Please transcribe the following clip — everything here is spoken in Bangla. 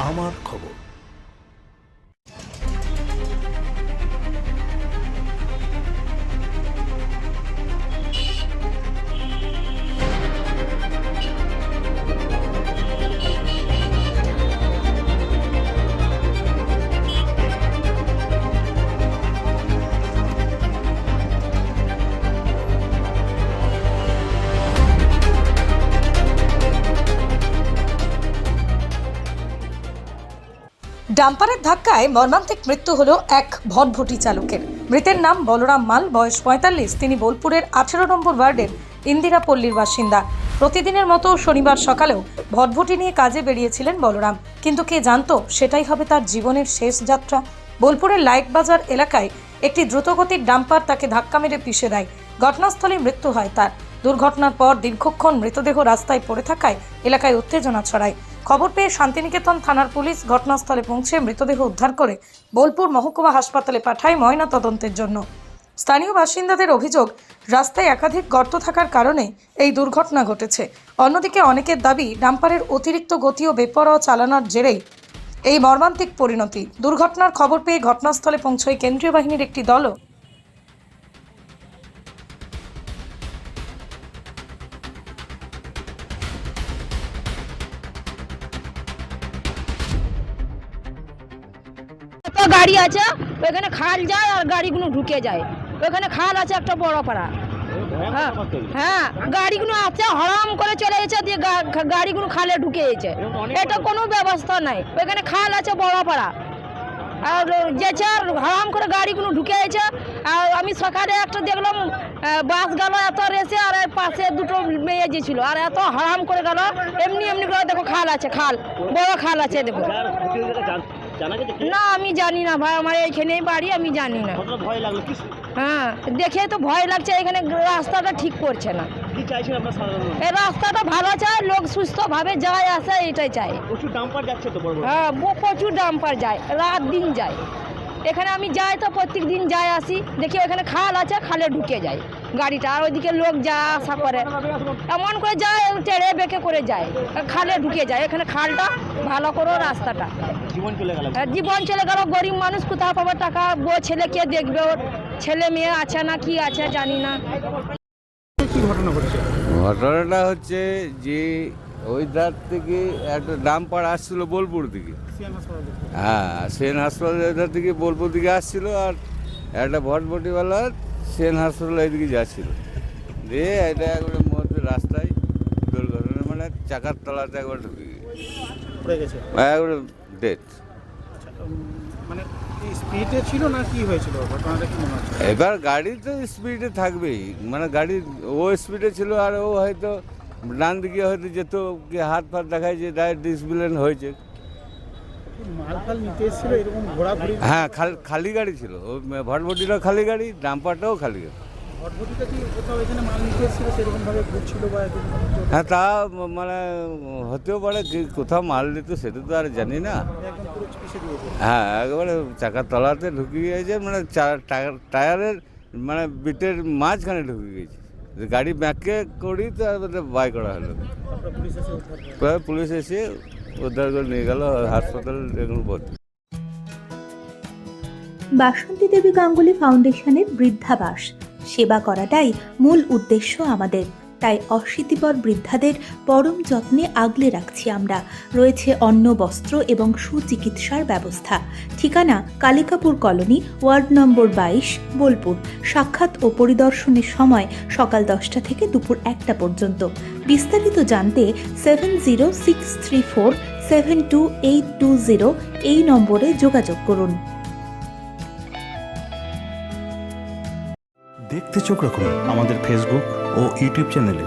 আমার খবর। ডাম্পারের ধাক্কায় মর্মান্তিক মৃত্যু হলো এক ভটভটি চালকের। মৃতের নাম বলরাম মাল, বয়স ৪৫। তিনি বোলপুরের ১৮ নম্বর ওয়ার্ডের ইন্দিরা পল্লীর বাসিন্দা। প্রতিদিনের মতো শনিবার সকালেও ভটভটি নিয়ে কাজে বেরিয়েছিলেন বলরাম, কিন্তু কে জানতো সেটাই হবে তার জীবনের শেষ যাত্রা। বোলপুরের লাইকবাজার এলাকায় একটি দ্রুতগতির ডাম্পার তাকে ধাক্কা মেরে পিষে দেয়। ঘটনাস্থলে মৃত্যু হয় তার। দুর্ঘটনার পর দীর্ঘক্ষণ মৃতদেহ রাস্তায় পড়ে থাকায় এলাকায় উত্তেজনা ছড়ায়। খবর পেয়ে শান্তিনিকেতন থানার পুলিশ ঘটনাস্থলে পৌঁছে মৃতদেহ উদ্ধার করে বোলপুর মহকুমা হাসপাতালে পাঠায় ময়না তদন্তের জন্য। স্থানীয় বাসিন্দাদের অভিযোগ, রাস্তায় একাধিক গর্ত থাকার কারণে এই দুর্ঘটনা ঘটেছে। অন্যদিকে অনেকের দাবি, ডাম্পারের অতিরিক্ত গতি ও বেপরোয়া চালানোর জেরেই এই মর্মান্তিক পরিণতি। দুর্ঘটনার খবর পেয়ে ঘটনাস্থলে পৌঁছয় কেন্দ্রীয় বাহিনীর একটি দলও। গাড়ি আছে ওখানে, খাল যায় আর গাড়িগুলো ঢুকে যায়। ওখানে খাল আছে একটা বড় পাড়া। হ্যাঁ, গাড়িগুলো আছে হরাম করে চলে গেছে, দিয়ে গাড়িগুলো খালে ঢুকে গেছে। এটা কোনো ব্যবস্থা নাই। ওখানে খাল আছে বড় পাড়া, আর যেছে আর হরাম করে গাড়িগুলো ঢুকে গেছে। আর আমি সকালে একটা দেখলাম বাস গেল এত রেসে, আর পাশে দুটো মেয়ে যেছিল, আর এত হারাম করে গেল। এমনি এমনি করে দেখো খাল আছে, খাল বড় খাল আছে দেখো। না আমি জানি না ভাই, আমার এইখানেই বাড়ি, আমি জানি না। হ্যাঁ, দেখে তো ভয় লাগছে। এখানে রাস্তাটা ঠিক করছে না। এই রাস্তাটা ভালো চাই, লোক সুস্থভাবে যায় আসে, এটাই চাই। হ্যাঁ, প্রচুর ডাম্পার যায়, রাত দিন যায়। এখানে আমি যাই তো প্রত্যেক দিন যাই আসি, দেখি এখানে খাল আছে, খালে ঢুকে যায় গাড়িটা, আর ওইদিকে লোক যা আসা করে এমন করে যায়, টেড়ে বেঁকে করে যায়, খালে ঢুকে যায়। এখানে খালটা ভালো করো, রাস্তাটা জীবন চলে গেল। গরিব মানুষ কোথাও পাবে টাকা? ছেলে কে দেখবে? ওর ছেলে মেয়ে আছে না কি আছে জানি না। ঘটনাটা হচ্ছে যে ওই ধার থেকে একটা ডাম্পার আসছিল বোলপুর থেকে। হ্যাঁ, সেন হাসপাতাল থেকে বোলপুর দিকে আসছিল, আর একটা ভটভটিওয়ালা সেন হাসপাতাল এইদিকে যাচ্ছিল। দিয়ে এটা একবারে মধ্যে রাস্তায় দুর্ঘটনা, মানে চাকার তলাতে একবার ঢুকে গেছে, একবারে ডেথ। মানে স্পিডে ছিল না কি হয়েছিল, ঘটনাটা কি মনে হচ্ছে? এবার গাড়ি তো স্পিডে থাকবেই, মানে গাড়ি ও স্পিডে ছিল, আর ও হয়তো ডান দিকে হয়তো যেত, কি হাত ফাত দেখায় যে ডাইরেক্ট ডিসপ্লেন হয়েছে। মালফাল নিতে এসেছিল এরকম ঘোরাঘুরি? হ্যাঁ, খালি গাড়ি ছিল। ও ভটভটিটাও খালি গাড়ি, ডাম্পারটাও খালি গাড়ি। ভটভটিটা কি কোথাও এখানে মাল নিতে এসেছিল, সেরকম ভাবে ঘুরছিল বা? হ্যাঁ, তা মানে হতেও পারে, কোথাও মাল দিত সেটা তো আর জানি না। হ্যাঁ, একেবারে চাকার তলাতে ঢুকে গিয়েছে, মানে টায়ারের মানে বিটের মাঝখানে ঢুকে গেছে। গাড়ি ব্যাকে করি তো বাই করা হলো। পুলিশ এসে উদ্ধার করে নিয়ে গেল হাসপাতাল, এগুলো ভর্তি। বাসন্তী দেবী গাঙ্গুলি ফাউন্ডেশনের বৃদ্ধাবাস সেবা করাটাই মূল উদ্দেশ্য আমাদের। তাই অশীতিপর বৃদ্ধাদের পরম যত্নে আগলে রাখছি আমরা। রয়েছে অন্ন, বস্ত্র এবং সুচিকিৎসার ব্যবস্থা। ঠিকানা Kalikapur colony, ward number 22, Bolpur. সাক্ষাৎ ও পরিদর্শনের সময় সকাল 10টা থেকে দুপুর 1টা পর্যন্ত। বিস্তারিত জানতে 7063472820 এই নম্বরে যোগাযোগ করুন। দেখতে চোখ রাখুন আমাদের ফেসবুক ও ইউটিউব চ্যানেলে।